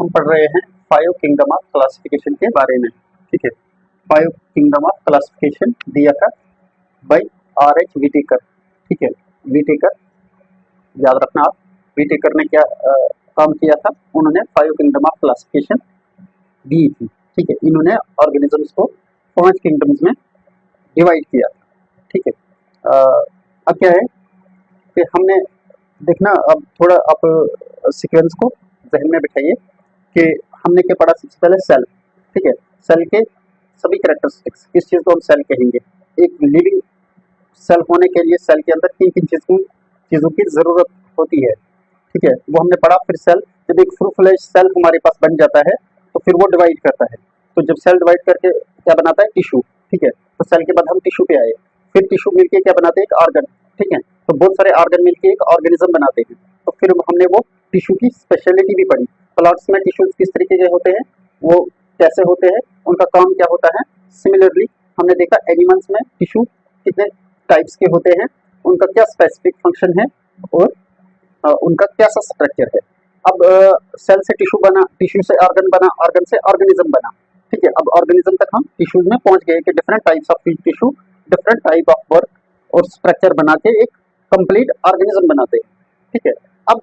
हम पढ़ रहे हैं फाइव किंगडम ऑफ क्लासिफिकेशन के बारे में। ठीक है, फाइव किंगडम ऑफ क्लासिफिकेशन दिया था बाय आर एच विटेकर। ठीक है, विटेकर याद रखना आप, विटेकर ने क्या काम किया था, उन्होंने फाइव किंगडम ऑफ क्लासिफिकेशन दी थी। ठीक है, इन्होंने ऑर्गेनिजम्स को 5 किंगडम्स में डिवाइड किया। ठीक है, अब क्या है कि हमने देखना, अब थोड़ा आप सीक्वेंस को जहन में बिठाइए कि हमने क्या पढ़ा। सबसे पहले सेल। ठीक है, सेल के सभी कैरेक्टरिस्टिक्स, किस चीज़ को हम सेल कहेंगे। एक लिविंग सेल होने के लिए सेल के अंदर किन किन चीज़ों की ज़रूरत होती है। ठीक है, वो हमने पढ़ा। फिर सेल, जब एक फुल फ्लेज सेल हमारे पास बन जाता है तो फिर वो डिवाइड करता है। तो जब सेल डिवाइड करके क्या बनाता है, टिश्यू। ठीक है, तो सेल के बाद हम टिश्यू पे आए, फिर टिश्यू मिलके क्या बनाते हैं, एक ऑर्गन। ठीक है, तो बहुत सारे ऑर्गन मिलके एक ऑर्गेनिज्म बनाते हैं। तो फिर हमने वो टिश्यू की स्पेशलिटी भी पढ़ी। प्लांट्स में टिश्यूज किस तरीके के होते हैं, वो कैसे होते हैं, उनका काम क्या होता है। सिमिलरली हमने देखा एनिमल्स में टिश्यू कितने टाइप्स के होते हैं, उनका क्या स्पेसिफिक फंक्शन है और उनका कैसा स्ट्रक्चर है। अब सेल से टिश्यू बना, टिश्यू से ऑर्गन बना, ऑर्गन से ऑर्गेनिज्म बना। ठीक है, अब ऑर्गेनिज्म तक हम टिश्यूज में पहुंच गए कि different types of tissue different type of work और स्ट्रक्चर बना के एक कंप्लीट ऑर्गेनिज्म बनाते हैं। ठीक है, अब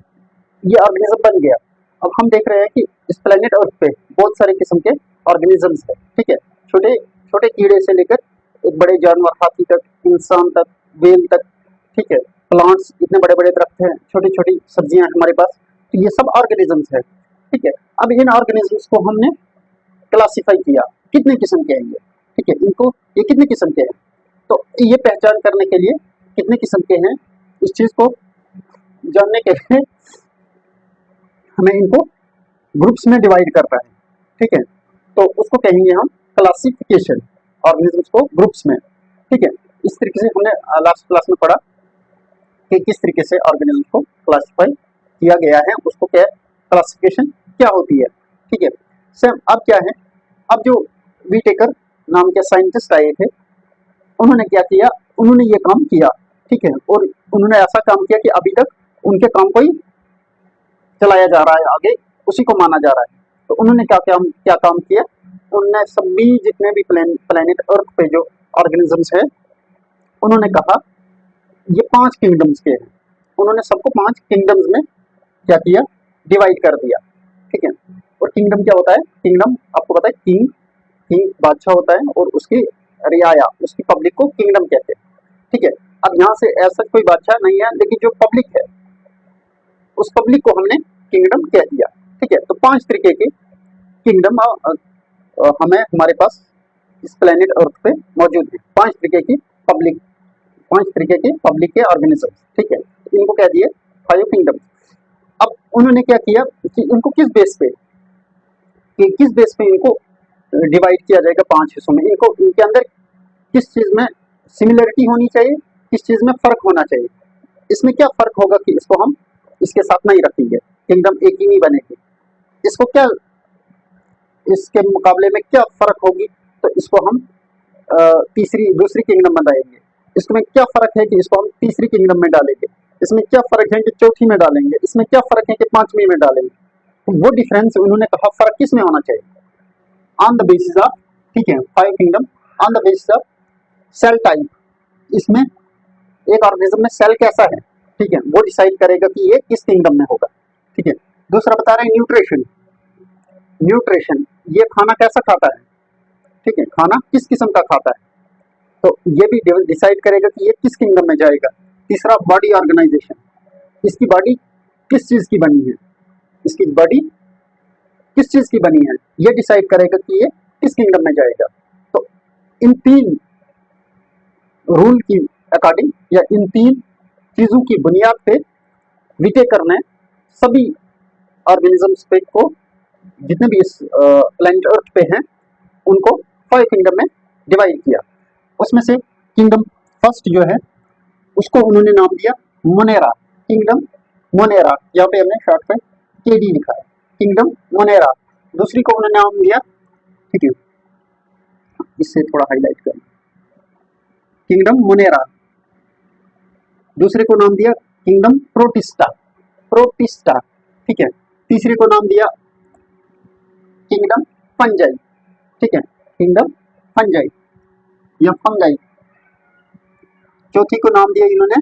ये ऑर्गेनिज्म बन गया। अब हम देख रहे हैं कि इस प्लेनेट अर्थ पे बहुत सारे किस्म के ऑर्गेनिजम्स है। ठीक है, छोटे छोटे कीड़े से लेकर एक बड़े जानवर, हाथी तक, इंसान तक, वेल तक। ठीक है, प्लांट्स, इतने बड़े बड़े दरख्त हैं, छोटी छोटी सब्जियां हैं हमारे पास, तो ये सब ऑर्गेनिजम्स है। ठीक है, अब इन ऑर्गेनिजम्स को हमने क्लासिफाई किया, कितने किस्म के हैं ये। ठीक है, इनको ये कितने किस्म के हैं, तो ये पहचान करने के लिए कितने किस्म के हैं, इस चीज को जानने के लिए हमें इनको ग्रुप्स में डिवाइड करना है। ठीक है, तो उसको कहेंगे हम क्लासिफिकेशन, ऑर्गेनिजम्स को ग्रुप्स में। ठीक है, इस तरीके से हमने लास्ट क्लास में पढ़ा कि किस तरीके से ऑर्गेनिज्म को क्लासिफाई किया गया है, उसको क्या क्लासिफिकेशन क्या होती है। ठीक है, सर अब क्या है, अब जो विटेकर नाम के साइंटिस्ट आए थे, उन्होंने क्या किया, उन्होंने ये काम किया। ठीक है, और उन्होंने ऐसा काम किया कि अभी तक उनके काम को ही चलाया जा रहा है, आगे उसी को माना जा रहा है। तो उन्होंने क्या काम किया, उन्होंने सभी जितने भी प्लेनेट अर्थ पे जो ऑर्गेनिजम्स है, उन्होंने कहा ये 5 किंगडम्स के हैं। उन्होंने सबको 5 किंगडम्स में क्या किया, डिवाइड कर दिया। ठीक है, और किंगडम क्या होता है, किंगडम आपको पता है, किंग बादशाह होता है और उसकी रियाया, उसकी पब्लिक को किंगडम कहते हैं। ठीक है, अब यहाँ से ऐसा कोई बादशाह नहीं है, लेकिन जो पब्लिक है उस पब्लिक को हमने किंगडम कह दिया। ठीक है, तो 5 तरीके के किंगडम हमें हमारे पास इस प्लेनेट अर्थ पे मौजूद है। 5 तरीके की पब्लिक, 5 तरीके के पब्लिक के ऑर्गेनिज्म। ठीक है, इनको कह दिए 5 किंगडम। अब उन्होंने क्या किया कि इनको किस बेस पे इनको डिवाइड किया जाएगा 5 हिस्सों में। इनको इनके अंदर किस चीज में सिमिलरिटी होनी चाहिए, किस चीज में फर्क होना चाहिए, इसमें क्या फर्क होगा कि इसको हम इसके साथ नहीं रखेंगे, किंगडम एक ही नहीं बनेगी। इसको क्या, इसके मुकाबले में क्या फर्क होगी, तो इसको हम दूसरी किंगडम में डालेंगे। इसमें क्या फर्क है कि इसको हम तीसरी किंगडम में डालेंगे, इसमें क्या फर्क है कि चौथी में डालेंगे, इसमें क्या फर्क है कि 5वीं में डालेंगे। तो वो डिफरेंस उन्होंने कहा फर्क किस में होना चाहिए, ऑन द बेसिस ऑफ, ठीक है, 5 kingdom on the basis of cell type. इसमें एक ऑर्गेनिज्म में सेल कैसा है, ठीक है, वो डिसाइड करेगा कि ये किस किंगडम में होगा। ठीक है, दूसरा बता रहे हैं न्यूट्रिशन, ये खाना कैसा खाता है। ठीक है, खाना किस किस्म का खाता है, तो ये भी डिसाइड करेगा कि ये किस किंगडम में जाएगा। तीसरा बॉडी ऑर्गेनाइजेशन, इसकी बॉडी किस चीज की बनी है, इसकी बॉडी किस चीज की बनी है, ये डिसाइड करेगा कि ये किस किंगडम में जाएगा। तो इन 3 रूल की अकॉर्डिंग या इन 3 चीजों की बुनियाद पे विटेकर ने सभी ऑर्गेनिजम्स पे को, जितने भी इस प्लेनेट अर्थ पे हैं, उनको 5 किंगडम में डिवाइड किया। उसमें से किंगडम फर्स्ट जो है उसको उन्होंने नाम दिया मोनेरा, किंगडम मोनेरा। यहाँ पे हमने शॉर्ट में केडी लिखा है, किंगडम मोनेरा। दूसरी को उन्होंने नाम दिया, ठीक है, इससे थोड़ा हाईलाइट करें, किंगडम मोनेरा। दूसरे को नाम दिया किंगडम प्रोटिस्टा। ठीक है, तीसरे को नाम दिया किंगडम फंजाई, ठीक है, किंगडम फंजाई या फंगाई। चौथी को नाम दिया इन्होंने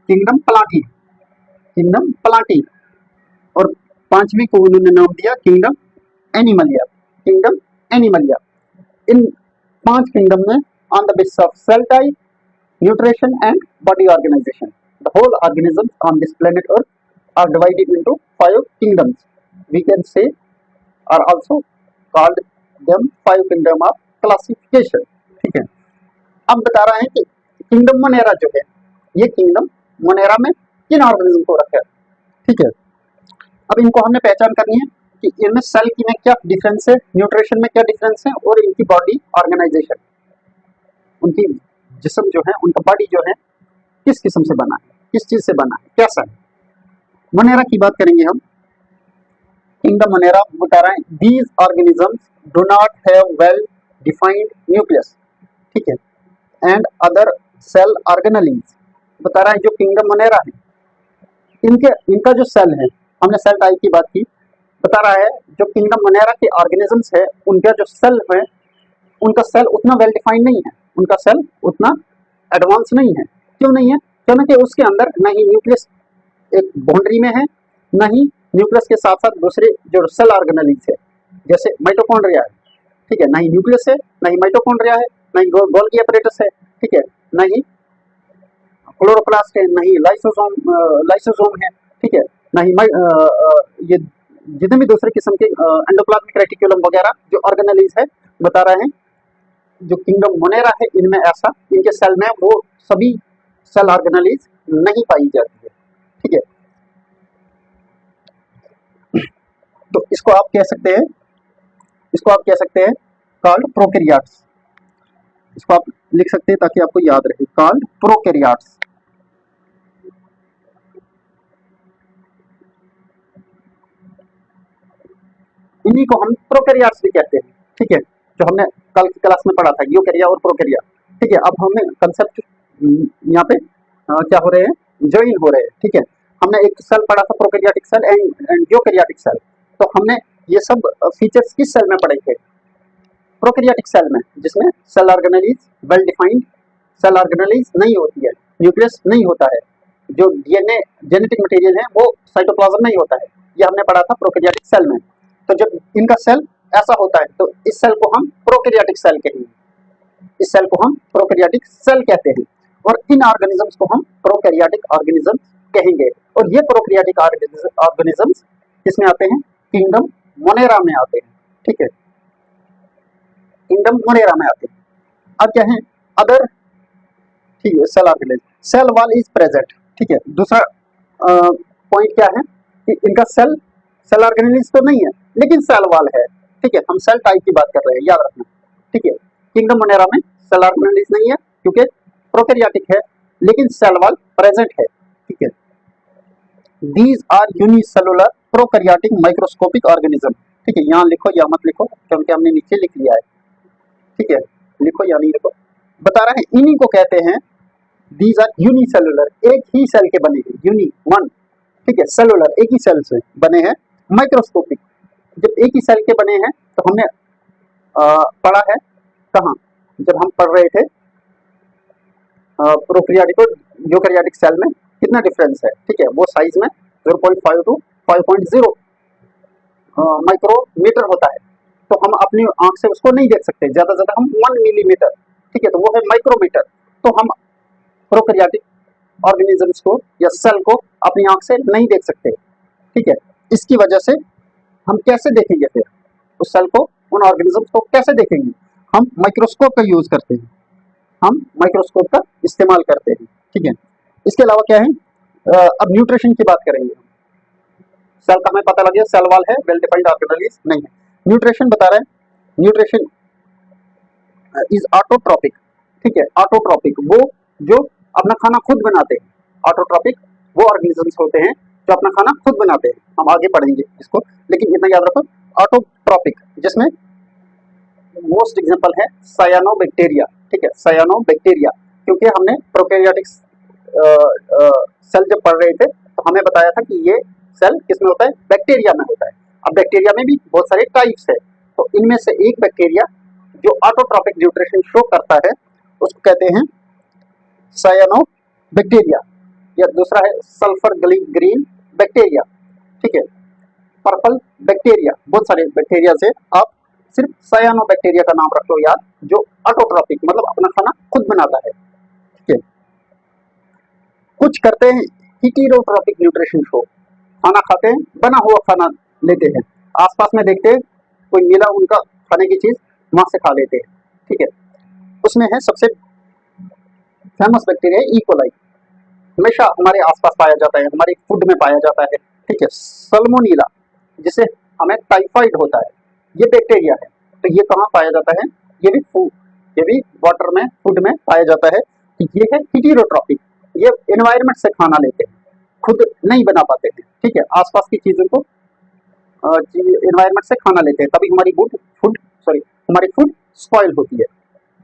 किंगडम प्लाटी, किंगडम प्लाटी। और पांचवी को उन्होंने नाम दिया किंगडम एनिमलिया, किंगडम एनिमलिया। इन 5 किंगडम में on the basis of cell type, nutrition and body organisation the whole organisms on this planet earth are divided into 5 kingdoms. We can say are also called them 5 kingdom of classification, ठीक है। अब बता रहा है कि kingdom Monera जो है, ये किंगडम मोनेरा में किन ऑर्गेनिज्म को रखा है, ठीक है। अब इनको हमने पहचान करनी है कि इनमें सेल की में क्या डिफरेंस है, न्यूट्रिशन में क्या डिफरेंस है, और इनकी बॉडी ऑर्गेनाइजेशन, उनकी जिस्म जो है, उनका बॉडी जो है किस किस्म से बना है, किस चीज से बना है, कैसा है। मोनेरा की बात करेंगे हम। किंगडम मोनेरा बता रहा है these organisms do not have well defined nucleus, ठीक है, एंड अदर सेल ऑर्गेनेलीज। बता रहा है जो किंगडम मोनेरा है, इनका जो सेल है, हमने सेल टाइप की बात की, बता रहा है जो किंगडम मोनेरा के ऑर्गेनिजम्स है, उनका जो सेल है, उनका सेल उतना वेल डिफाइंड नहीं है, उनका सेल उतना एडवांस नहीं है। क्यों नहीं है? क्योंकि उसके अंदर न ही न्यूक्लियस एक बाउंड्री में है, न ही न्यूक्लियस के साथ साथ दूसरे जो सेल ऑर्गेनेलीज है, जैसे माइटोकॉन्ड्रिया है, ठीक है, न ही न्यूक्लियस है, न ही माइटोकॉन्ड्रिया है, न ही गोल्गी apparatus है, ठीक है, न ही क्लोरोप्लास्ट है, न ही लाइसोसोम है, ठीक है, न ही ये जितने भी दूसरे किस्म के एंडोप्लाज्मिक रेटिकुलम वगैरह जो ऑर्गेनेलीज है, बता रहे हैं जो किंगडम मोनेरा है, इनमें ऐसा, इनके सेल में वो सभी सेल ऑर्गेनेलीज नहीं पाई जाती है, ठीक है। तो इसको आप कह सकते हैं कॉल्ड प्रोकैरियोट्स। इसको आप लिख सकते हैं ताकि आपको याद रहे, कॉल्ड प्रोकैरियोट्स। इन्हीं को हम प्रोकैरियोट्स भी कहते हैं, ठीक है, जो हमने कल की क्लास में पढ़ा था, यूकैरिया और प्रोकैरिया, ठीक है। अब हमें कंसेप्ट यहाँ पे क्या हो रहे हैं, ज्वाइन हो रहे हैं, ठीक है। हमने एक सेल पढ़ा था prokaryotic cell and eukaryotic cell, तो हमने ये सब फीचर्स किस सेल में पढ़े थे, प्रोकैरियोटिक सेल में, जिसमें cell organelles well defined, cell organelles नहीं होती है, न्यूक्लियस नहीं होता है, जो डीएनए जेनेटिक मटेरियल है वो साइटोप्लाज्म नहीं होता है, ये हमने पढ़ा था प्रोकैरियोटिक सेल में। तो जब इनका सेल ऐसा होता है तो इस सेल को हम प्रोकैरियोटिक सेल कहेंगे, इस सेल को हम प्रोकैरियोटिक सेल कहते हैं, और इन ऑर्गेनिजम्स को हम प्रोकैरियोटिक ऑर्गेनिजम्स कहेंगे। और ये प्रोकैरियोटिक ऑर्गेनिजम्स किसमें आते हैं, किंगडम मोनेरा में आते हैं, ठीक है, किंगडम मोनेरा में आते हैं। अब क्या है, अदर, ठीक है, cell organelles, cell wall is present, ठीक है। दूसरा पॉइंट क्या है कि इनका सेल ऑर्गेनेज तो नहीं है लेकिन सेल वॉल है, ठीक है। हम सेल टाइप की बात कर रहे हैं, याद रखना, ठीक है। किंगडम मोनेरा में सेल ऑर्गेनेज नहीं है क्योंकि प्रोकैरियोटिक है, लेकिन सेल वॉल प्रेजेंट है, ठीक है। These are unicellular prokaryotic microscopic organism, ठीक है। यहाँ लिखो या मत लिखो क्योंकि हमने नीचे लिख लिया है, ठीक है, लिखो या नहीं लिखो, बता रहे हैं इन्हीं को कहते हैं, दीज आर यूनिसेलुलर, एक ही सेल के बने हैं, यूनि वन, ठीक है, सेलुलर एक ही सेल से बने हैं, माइक्रोस्कोपिक, जब एक ही सेल के बने हैं तो हमने पढ़ा है कहाँ, जब हम पढ़ रहे थे प्रोकैरियोटिक और यूकैरियोटिक सेल में कितना डिफरेंस है, ठीक है, वो साइज में 0.5 to 5.0 माइक्रोमीटर होता है, तो हम अपनी आंख से उसको नहीं देख सकते, ज्यादा से ज्यादा हम 1 मिलीमीटर, ठीक है, तो वो है माइक्रोमीटर। तो हम प्रोकैरियोटिक ऑर्गेनिजम्स को या सेल को अपनी आंख से नहीं देख सकते, ठीक है। इसकी वजह से हम कैसे देखेंगे फिर उस सेल को, उन ऑर्गेनिजम्स को कैसे देखेंगे, हम माइक्रोस्कोप का यूज करते हैं, हम माइक्रोस्कोप का इस्तेमाल करते हैं, ठीक है। इसके अलावा क्या है, अब न्यूट्रिशन की बात करेंगे। सेल का हमें पता लग गया, सेल वॉल है, वेल डिफाइंड ऑर्गेनेलीज नहीं है। न्यूट्रिशन बता रहे हैं, न्यूट्रिशन इज ऑटोट्रॉपिक, ठीक है, ऑटोट्रॉपिक वो जो अपना खाना खुद बनाते हैं, ऑटोट्रॉपिक वो ऑर्गेनिजम्स होते हैं जो अपना खाना खुद बनाते हैं, हम आगे पढ़ेंगे इसको, लेकिन इतना याद रखो, ऑटोट्रॉपिक, जिसमें मोस्ट एग्जांपल है सायानोबैक्टीरिया, ठीक है, सायानोबैक्टीरिया, क्योंकि हमने प्रोकैरियोटिक सेल जब पढ़ रहे थे तो हमें बताया था कि ये सेल किसमें होता है, बैक्टीरिया में होता है। अब बैक्टीरिया में भी बहुत सारे टाइप्स है, इनमें से एक बैक्टीरिया जो ऑटोट्रॉपिक न्यूट्रिशन शो करता है उसको कहते हैं सायानोबैक्टीरिया, या दूसरा है सल्फर ग्रीन बैक्टीरिया, ठीक है, पर्पल बैक्टीरिया। बहुत सारे बैक्टीरिया से आप सिर्फ सायानोबैक्टीरिया का नाम रख लो याद, जो ऑटोट्रॉपिक मतलब अपना खाना खुद बनाता है, ठीक है। कुछ करते हैं हिटेरोट्रॉपिक न्यूट्रिशन शो, खाना खाते हैं, बना हुआ खाना लेते हैं, आसपास में देखते हैं कोई मिला उनका खाने की चीज, वहां से खा लेते हैं, ठीक है। उसमें है सबसे फेमस बैक्टीरिया इकोलाई, हमेशा हमारे आसपास पाया जाता है, हमारे फूड में पाया जाता है, ठीक है। सल्मोनेला, जिसे हमें टाइफाइड होता है, ये बैक्टीरिया है। तो ये कहाँ पाया जाता है? ये भी वाटर में, फूड में पाया जाता है। ये है हिटेरोट्रॉपिक, ये एनवायरनमेंट से खाना लेते हैं, खुद नहीं बना पाते हैं, ठीक है। आसपास की चीजों को एनवायरनमेंट से खाना लेते हैं, तभी हमारी फूड स्पॉइल होती है,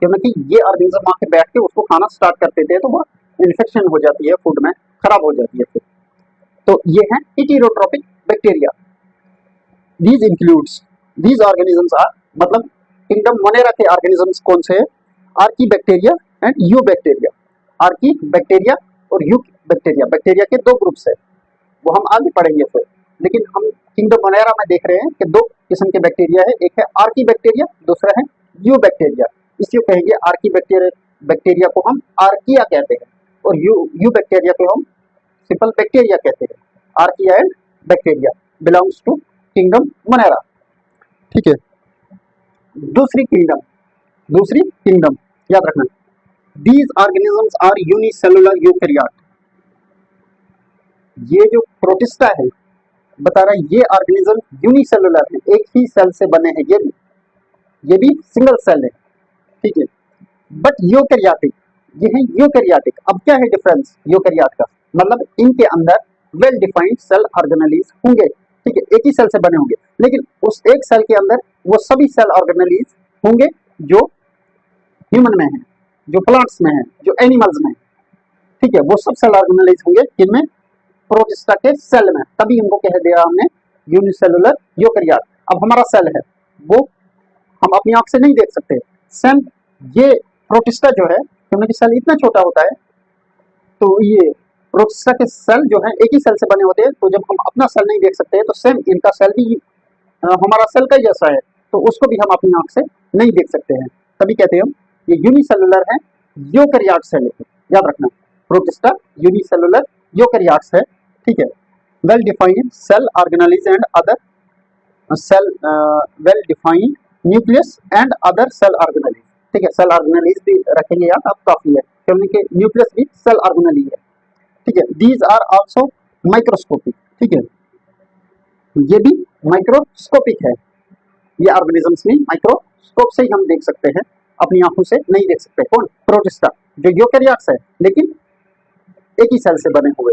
क्योंकि ये ऑर्गेनिज्म आके बैठ के उसको खाना स्टार्ट कर देते हैं, तो वह इन्फेक्शन हो जाती है, फूड में खराब हो जाती है फिर। तो ये है heterotrophic bacteria. These organisms are, मतलब किंगडम मोनेरा के ऑर्गेनिजम्स कौन से हैं? Archaebacteria and eubacteria. Archaebacteria और यू बैक्टीरिया, बैक्टीरिया के दो ग्रुप्स है, वो हम आगे पढ़ेंगे फिर। लेकिन हम किंगडम मोनेरा में देख रहे हैं कि दो किस्म के बैक्टीरिया है, एक है आर्की बैक्टीरिया, दूसरा है यू बैक्टीरिया। इसको कहेंगे आर्की बैक्टीरिया को हम आर्किया कहते हैं, और यू बैक्टीरिया को हम सिंपल बैक्टीरिया कहते हैं। Archaea and bacteria belongs to kingdom Monera, ठीक है। दूसरी किंगडम याद रखना, these organisms are unicellular eukaryote. ये जो प्रोटिस्टा है बता रहा है, ये ऑर्गेनिज्म यूनिसेलुलर है, एक ही सेल से बने हैं, ये भी सिंगल सेल है, ठीक है। बट यूकैरियोटिक, ये है यूकैरियोटिक। अब क्या है डिफरेंस यूकैरियोट का? मतलब इनके अंदर वेल डिफाइंड सेल ऑर्गेनेलीज होंगे, ठीक है, एक ही सेल से बने होंगे, लेकिन उस एक सेल के अंदर वो सभी सेल ऑर्गेनेलीज होंगे जो ह्यूमन में है, जो प्लांट्स में है, जो एनिमल्स में है, ठीक है। वो सब सेल ऑर्गेनेलीज होंगे जिनमें प्रोटिस्टा के सेल में, तभी इनको कह दिया हमने यूनिसेलुलर यूकैरियोट। अब हमारा सेल है वो हम अपनी आंख से नहीं देख सकते, सेल ये प्रोटिस्टा जो है, क्योंकि सेल इतना छोटा होता है, तो ये प्रोटिस्टा के सेल जो है एक ही सेल से बने होते हैं, तो जब हम अपना सेल नहीं देख सकते तो सेम इनका सेल भी हमारा सेल का ही जैसा है, तो उसको भी हम अपनी आंख से नहीं देख सकते हैं, तभी कहते हैं हम ये यूनिसेलुलर है, यूकैरियोट सेल है। याद रखना, प्रोटिस्टा यूनिसेलुलर यूकैरियोट्स है, ठीक है। Well defined cell organelles and other cell, well defined nucleus and other cell organelles, ठीक है। सेल ऑर्गेनेलीज भी रखेंगे याद, अब काफी है, क्योंकि न्यूक्लियस भी सेल ऑर्गेनेली है, ठीक है। दीज आर आल्सो माइक्रोस्कोपिक, ठीक है, ये भी माइक्रोस्कोपिक है। ये ऑर्गेनिजम्स में माइक्रोस्कोप से ही हम देख सकते हैं, अपनी आंखों से नहीं देख सकते। कौन? प्रोटिस्टा, जो यूकैरियोट्स है लेकिन एक ही सेल से बने हुए।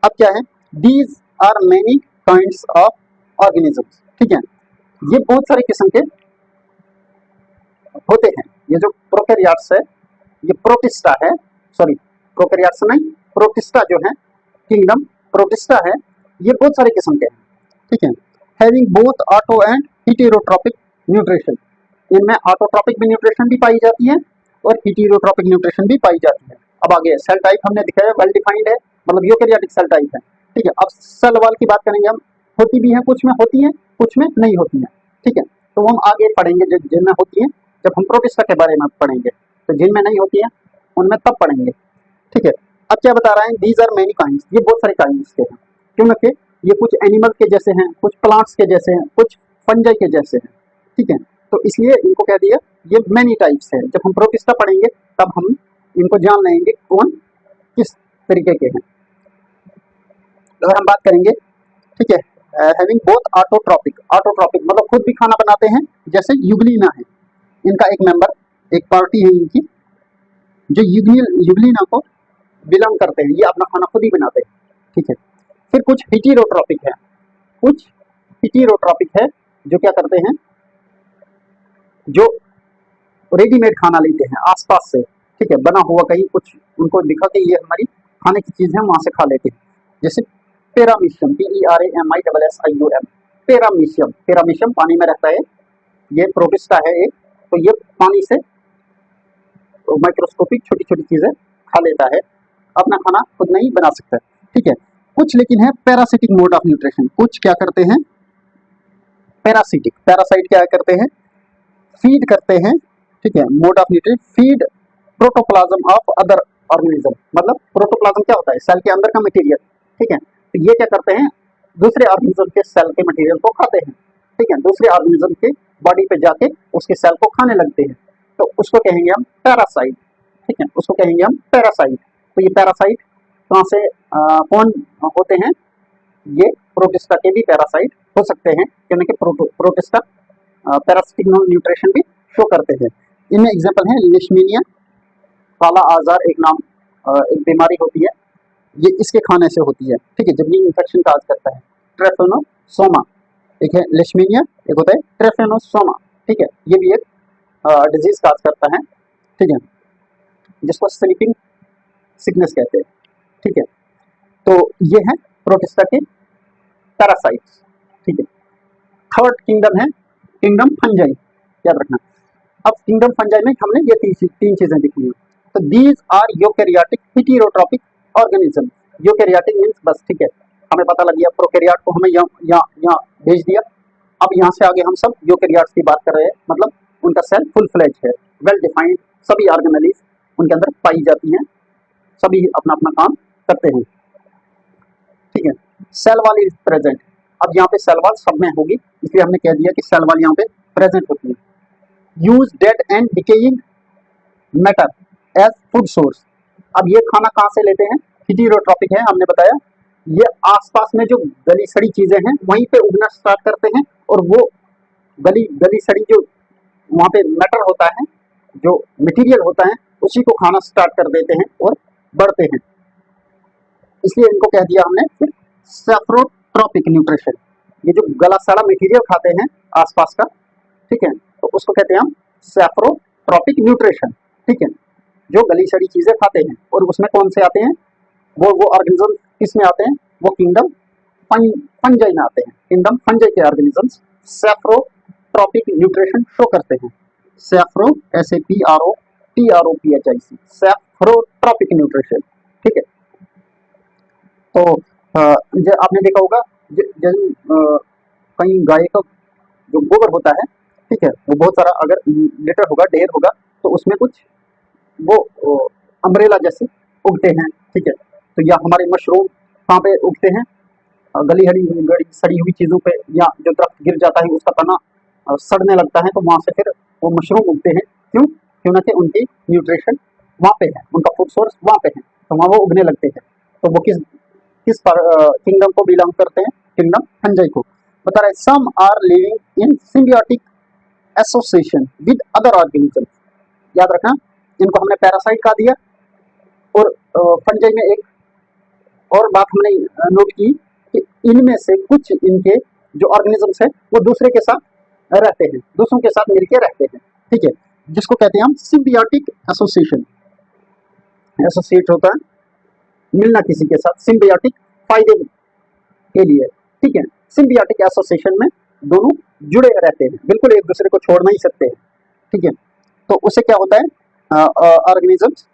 अब क्या है? These are many kinds of organisms, ठीक है, ये बहुत सारे किस्म के होते हैं। ये जो प्रोकैरियोट्स है, ये प्रोटिस्टा है, सॉरी प्रोकैरियोट्स नहीं, प्रोटिस्टा जो है, किंगडम प्रोटिस्टा है, ये बहुत सारे किस्म के हैं, ठीक है। Having both auto and heterotrophic nutrition, इनमें ऑटोट्रॉपिक भी न्यूट्रिशन भी पाई जाती है और हेटेरोट्रॉपिक न्यूट्रिशन भी पाई जाती है। अब आगे सेल टाइप हमने दिखाया, वेल डिफाइंड है, मतलब यूकैरियोटिक सेल टाइप है, ठीक है। अब सेल वॉल की बात करेंगे हम, होती भी है, कुछ में होती है, कुछ में नहीं होती है, ठीक है। तो हम आगे पढ़ेंगे जिनमें होती है, जब हम प्रोटिस्टा के बारे में पढ़ेंगे, तो जिनमें नहीं होती है उनमें तब पढ़ेंगे, ठीक है। अब क्या बता रहा है? दीज आर मेनी काइंड्स, ये बहुत सारे काइंड्स के हैं, क्योंकि ये कुछ एनिमल के जैसे हैं, कुछ प्लांट्स के जैसे हैं, कुछ फंजाई के जैसे हैं, ठीक है। तो इसलिए इनको कह दिया ये मेनी टाइप्स है। जब हम प्रोटिस्टा पढ़ेंगे तब हम इनको जान लेंगे कौन किस तरीके के हैं। अगर हम बात करेंगे, ठीक है, हैविंग बोथ ऑटोट्रॉपिक, ऑटोट्रॉपिक मतलब खुद भी खाना बनाते हैं, जैसे यूग्लिना है, इनका एक मेंबर, एक पार्टी है इनकी, जो यूग्लिना को बिलोंग करते हैं, ये अपना खाना खुद ही बनाते हैं, ठीक है। फिर कुछ हेटेरोट्रॉपिक है, जो क्या करते हैं, जो रेडीमेड खाना लेते हैं आसपास से, ठीक है, बना हुआ कहीं कुछ उनको दिखा कि ये हमारी खाने की चीज है, वहां से खा लेते हैं। जैसे पेरामीशियम, PERAMISSIUM, पेरामीशियम पानी में रहता है, ये प्रोटिस्टा है एक, तो ये पानी से माइक्रोस्कोपिक छोटी छोटी चीजें खा लेता है, अपना खाना खुद नहीं बना सकता, ठीक है। कुछ लेकिन है पैरासिटिक मोड ऑफ न्यूट्रिशन, कुछ क्या करते हैं पैरासिटिक, पैरासाइट क्या करते हैं फीड करते हैं, ठीक है। Mode of nutrition feed protoplasm of other organism, मतलब प्रोटोप्लाज्म क्या होता है सेल के अंदर का मटेरियल, ठीक है। तो ये क्या करते हैं दूसरे ऑर्गेनिज्म के सेल के मटेरियल को खाते हैं, ठीक है, दूसरे ऑर्गेनिज्म के बॉडी पे जाके उसके सेल को खाने लगते हैं, तो उसको कहेंगे हम पैरासाइट, ठीक है, उसको कहेंगे हम पैरासाइट। तो ये पैरासाइट कहाँ से कौन होते हैं, ये प्रोटिस्टा के भी पैरासाइट हो सकते हैं, क्योंकि प्रोटिस्टा पैरासिटिक न्यूट्रिशन भी शो करते हैं। इनमें एग्जांपल है लिशमीनिया, काला आजार एक नाम एक बीमारी होती है, ये इसके खाने से होती है, ठीक है, जब ये इन्फेक्शन काज करता है। ट्रेफेनोसोमा एक है लिशमीनिया, एक होता है ट्रेफेनोसोमा, ठीक है, ये भी एक डिजीज काज करता है, ठीक है, जिसको स्लीपिंग सिकनेस कहते हैं, ठीक है। तो ये है प्रोटिस्टा के पैरासाइट्स, ठीक है। थर्ड किंगडम है किंगडम फंजाई, याद रखना। अब किंगडम फंजाई में हमने ये तीन चीजें दिखी हैं। तो these are eukaryotic heterotrophic organism, eukaryotic means बस, ठीक है, हमें पता लग गया, प्रोकैरियोट को हमें यहाँ भेज दिया, अब यहाँ से आगे हम सब यूकैरियोट्स की बात कर रहे हैं, मतलब उनका सेल फुल फ्लेज है, वेल डिफाइंड, सभी ऑर्गेनेलिज उनके अंदर पाई जाती हैं, सभी अपना अपना काम करते हैं, ठीक है। सेल वॉल इज प्रेजेंट, अब यहाँ पे सेल वॉल सब में होगी, इसलिए हमने कह दिया कि सेल वॉल यहाँ पे प्रेजेंट होती है। Use dead and decaying matter as food source, अब ये खाना कहाँ से लेते हैं, हेटेरोट्रॉपिक है, हमने बताया, ये आसपास में जो गली सड़ी चीजें हैं वहीं पे उगना स्टार्ट करते हैं, और वो गली सड़ी जो वहाँ पे मैटर होता है, जो मटेरियल होता है, उसी को खाना स्टार्ट कर देते हैं और बढ़ते हैं, इसलिए इनको कह दिया हमने फिर सैप्रोट्रॉपिक न्यूट्रिशन। ये जो गला सड़ा मटेरियल खाते हैं आसपास का, ठीक है, तो उसको कहते हैं हम सैप्रोट्रॉपिक न्यूट्रिशन, ठीक है, जो गली सड़ी चीजें खाते हैं, और उसमें कौन से आते हैं, वो ऑर्गेनिज्म किस में आते हैं, वो किंगडम फंजाई में आते हैं, किंगडम फंजाई के ऑर्गेनिजम्स सैप्रोट्रॉपिक न्यूट्रिशन शो करते हैं। सैप्रो SAPROTROPHIC सैप्रोट्रॉपिक न्यूट्रिशन, ठीक है। तो आपने देखा होगा कहीं गाय का जो गोबर होता है, ठीक है, वो बहुत सारा अगर लीटर होगा, ढेर होगा, तो उसमें कुछ वो अम्ब्रेला जैसे उगते हैं, ठीक है। तो या हमारे मशरूम कहाँ पे उगते हैं, गली सड़ी हुई चीज़ों पे, या जो दरख्त गिर जाता है उसका तना सड़ने लगता है, तो वहाँ से फिर वो मशरूम उगते हैं, क्योंकि उनकी न्यूट्रिशन वहाँ पे है, उनका फूड सोर्स वहाँ पे है, तो वहाँ वो उगने लगते हैं। तो वो किस किंगडम को बिलोंग करते हैं, किंगडम फंजाई को। बता रहे some are living in symbiotic association with other organism, याद रखना, इनको हमने पैरासाइट कहा दिया, और फंजाई में एक और बात हमने नोट की कि इनमें से कुछ इनके जो ऑर्गेनिजम्स है वो दूसरे के साथ रहते हैं, दूसरों के साथ मिलकर रहते हैं, ठीक है, जिसको कहते हैं हम सिम्बियोटिक एसोसिएशन। एसोसिएट होता है मिलना किसी के साथ, सिम्बियोटिक फायदे के लिए, ठीक है। सिम्बियोटिक एसोसिएशन में दोनों जुड़े रहते हैं, बिल्कुल एक दूसरे को छोड़ नहीं सकते हैं, ठीक है। तो उससे क्या होता है, ऑर्गेनिजम्स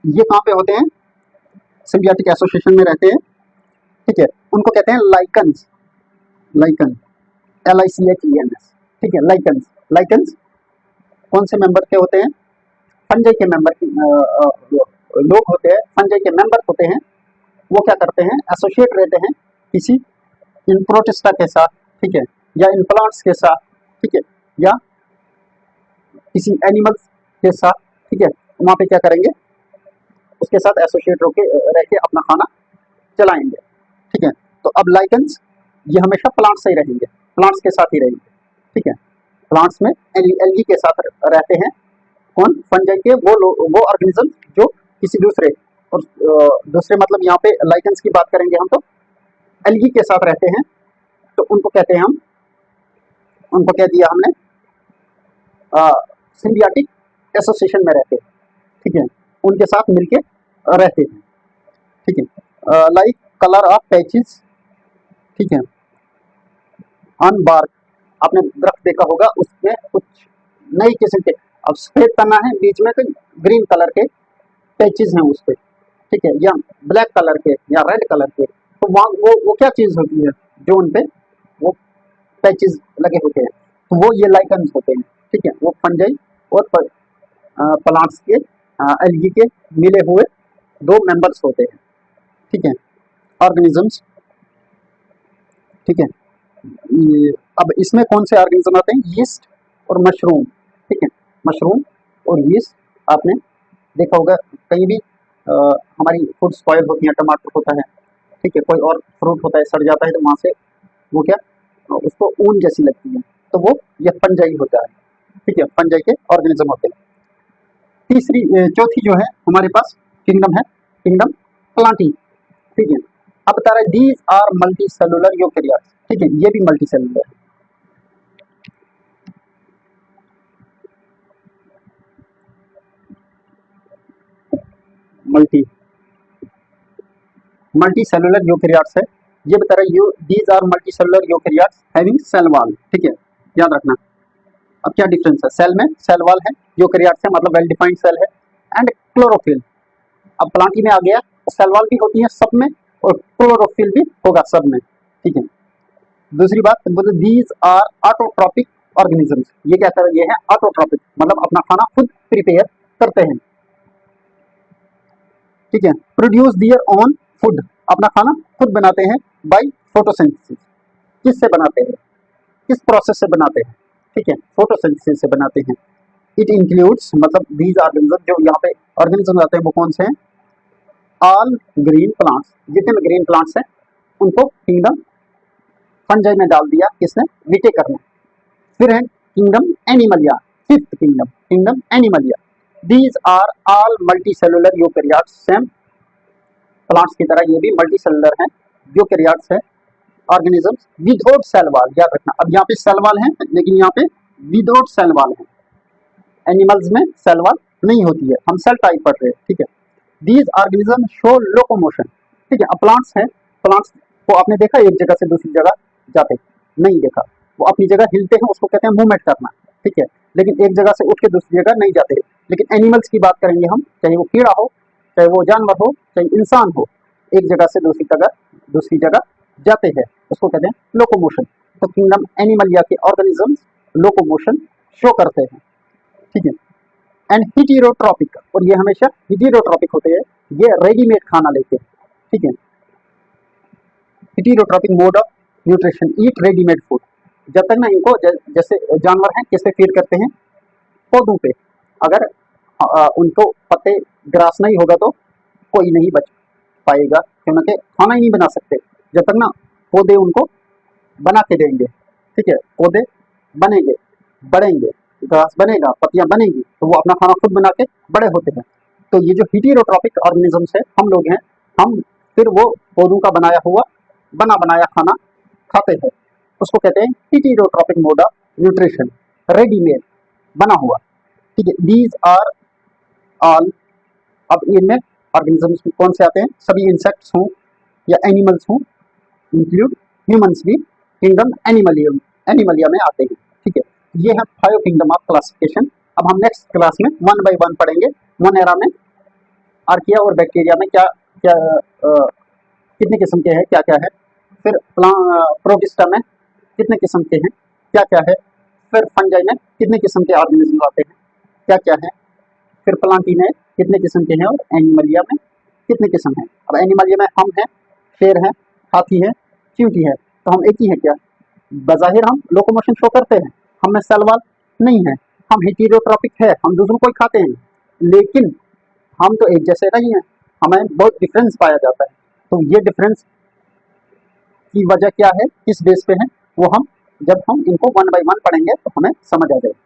ये कहाँ पे होते हैं, सिम्बियोटिक एसोसिएशन में रहते हैं, ठीक है, उनको कहते हैं लाइकन्स, लाइकन LICHENS, ठीक है, लाइकन्स। लाइकन्स कौन से मेंबर के होते हैं, फंजाई के मेंबर लोग होते हैं, फंजाई के मेंबर होते हैं, वो क्या करते हैं, एसोसिएट रहते हैं किसी इन प्रोटिस्टा के साथ, ठीक है, या इन प्लांट्स के साथ, ठीक है, या किसी एनिमल्स के साथ, ठीक है, वहाँ पे क्या करेंगे, उसके साथ एसोसिएट रह के अपना खाना चलाएंगे, ठीक है। तो अब लाइकन्स ये हमेशा प्लांट्स से ही रहेंगे, प्लांट्स के साथ ही रहेंगे, ठीक है, प्लांट्स में एल्गी के साथ रहते हैं, कौन, फंजाई के वो ऑर्गेनिज्म जो किसी दूसरे, और दूसरे मतलब यहाँ पे लाइकन्स की बात करेंगे हम तो एल्गी के साथ रहते हैं, तो उनको कहते हैं हम, उनको कह दिया हमने सिम्बियोटिक एसोसिएशन में रहते हैं, ठीक है, उनके साथ मिलके रहते हैं, ठीक है। लाइक कलर ऑफ पैचेस, ठीक है, ऑन बार्क, आपने दरख्त देखा होगा, उसमें कुछ नई किस्म के, अब सफेद तना है, बीच में तो ग्रीन कलर के पैचेज हैं उस पे, ठीक है, या ब्लैक कलर के या रेड कलर के, तो वहाँ वो क्या चीज होती है जो उन पे वो पैचेज लगे होते हैं, तो वो ये लाइकन्स होते हैं, ठीक है, वो फंजाई और प्लांट्स के एल्गी के मिले हुए दो मेंबर्स होते हैं, ठीक है, ऑर्गेनिजम्स, ठीक है। अब इसमें कौन से ऑर्गेनिज्म आते हैं, यीस्ट और मशरूम, ठीक है, मशरूम और यीस्ट। आपने देखा होगा कहीं भी हमारी फूड स्पॉइल होती है, टमाटर होता है, ठीक है, कोई और फ्रूट होता है सड़ जाता है, तो वहाँ से वो क्या उसको ऊन जैसी लगती है, तो वो ये फंजाई होता है, ठीक है, फंजाई के ऑर्गेनिज्म होते हैं। चौथी जो है हमारे पास किंगडम है, किंगडम प्लांटी, ठीक है। अब बता रहा है these are multicellular eukaryotes, ठीक है, ये भी मल्टी सेलुलर है। मल्टी मल्टी सेलुलर यूकेरियोट्स है, ये बता रहा है these are multicellular eukaryotes having cell wall, ठीक है, याद रखना। अब क्या डिफरेंस है, सेल में सेल वॉल है, यूकेरियोट्स है मतलब वेल डिफाइंड सेल है, एंड क्लोरोफिल। अब प्लांटी में आ गया तो सेल वॉल भी होती है सब में और क्लोरोफिल भी होगा सब में, ठीक है। दूसरी बात बोलते दीज आर ऑटोट्रॉपिक ऑर्गेनिजम्स, ये क्या कर ये है ऑटोट्रॉपिक, मतलब अपना खाना खुद प्रिपेयर करते हैं, ठीक है, प्रोड्यूस दियर ओन फूड, अपना खाना खुद बनाते हैं बाय फोटोसिंथेसिस, किससे बनाते हैं, किस प्रोसेस से बनाते हैं, ठीक है, फोटोसिंथेसिस से बनाते हैं। इट इंक्लूड्स मतलब दीज ऑर्गेनिज्म, जो यहाँ पे ऑर्गेनिज्म आते हैं वो कौन से हैं, ऑल ग्रीन प्लांट्स, जितने में ग्रीन प्लांट्स हैं उनको किंगडम फंजाई में डाल दिया, किसने, विटेकर ने। फिर है kingdom Animalia, fifth kingdom, kingdom Animalia, these are all multicellular eukaryotes, same plants की तरह ये भी मल्टी सेलुलर हैं, यूकेरियोट्स है, ऑर्गेनिजम्स विदाउट सेल वॉल, याद रखना। अब यहाँ पे सेल वॉल है लेकिन यहाँ पे विदाउट सेल वॉल है, एनिमल्स में सेल वॉल नहीं होती है, हम सेल टाइप पढ़ रहे हैं, ठीक है। दीज ऑर्गेनिज्म शो लोकोमोशन, ठीक है। अब प्लांट्स हैं, प्लांट्स को आपने देखा एक जगह से दूसरी जगह जाते, नहीं देखा, वो अपनी जगह हिलते हैं, उसको कहते हैं मूवमेंट करना, ठीक है, लेकिन एक जगह से उठ के दूसरी जगह नहीं जाते। लेकिन एनिमल्स की बात करेंगे हम, चाहे वो कीड़ा हो, चाहे वो जानवर हो, चाहे इंसान हो, एक जगह से दूसरी जगह जाते हैं, उसको कहते हैं लोकोमोशन। तो किंगडम एनिमलिया के ऑर्गेनिज्म लोकोमोशन शो करते हैं, ठीक है। एंड हिटेरोट्रॉपिक, और ये हमेशा हिटेरोट्रॉपिक होते हैं, ये रेडीमेड खाना लेते हैं, ठीक है। Heterotrophic mode of nutrition, eat readymade food, जब तक ना इनको जैसे जानवर हैं किससे फीड करते हैं, पौधों पे, अगर उनको पत्ते ग्रास नहीं होगा तो कोई नहीं बच पाएगा, क्योंकि खाना ही नहीं बना सकते जब तक ना पौधे उनको बना के देंगे, ठीक है, पौधे बनेंगे, बढ़ेंगे, घास बनेगा, पत्तियां बनेंगी, तो वो अपना खाना खुद बना के बड़े होते हैं। तो ये जो हिटेरोट्रॉपिक ऑर्गेनिजम्स है हम लोग हैं, हम फिर वो पौधों का बनाया हुआ बना बनाया खाना खाते हैं, उसको कहते हैं हिटेरोट्रॉपिक मोड ऑफ न्यूट्रिशन, रेडीमेड बना हुआ, ठीक है। दीज आर ऑल, अब इनमें ऑर्गेनिजम्स कौन से आते हैं, सभी इंसेक्ट्स हों या एनिमल्स हों, इंक्लूड ह्यूमंस भी किंगडम एनिमलिया में आते हैं, ठीक है। ये है 5 किंगडम ऑफ क्लासिफिकेशन। अब हम नेक्स्ट क्लास में 1 बाय 1 पढ़ेंगे, मोनेरा में, आर्किया और बैक्टीरिया में क्या क्या कितने किस्म के हैं, क्या क्या है, फिर प्रोटिस्टा में कितने किस्म के हैं, क्या क्या है, फिर फंजाई में कितने किस्म के ऑर्गेनिज्म आते हैं, क्या क्या है, फिर प्लांटी में कितने किस्म के हैं, और एनिमलिया में कितने किस्म हैं। अब एनिमलिया में हम हैं, शेर है, हाथी है, चींटी है, तो हम एक ही है क्या, बज़ाहिर हम लोकोमोशन शो करते हैं, हम में सेल वॉल नहीं है, हम हिटेरोट्रॉपिक है, हम दूसरों को ही खाते हैं, लेकिन हम तो एक जैसे नहीं हैं, हमें बहुत डिफरेंस पाया जाता है। तो ये डिफरेंस की वजह क्या है, किस बेस पे है, वो हम जब हम इनको 1 बाय 1 पढ़ेंगे तो हमें समझ आ जाएगा।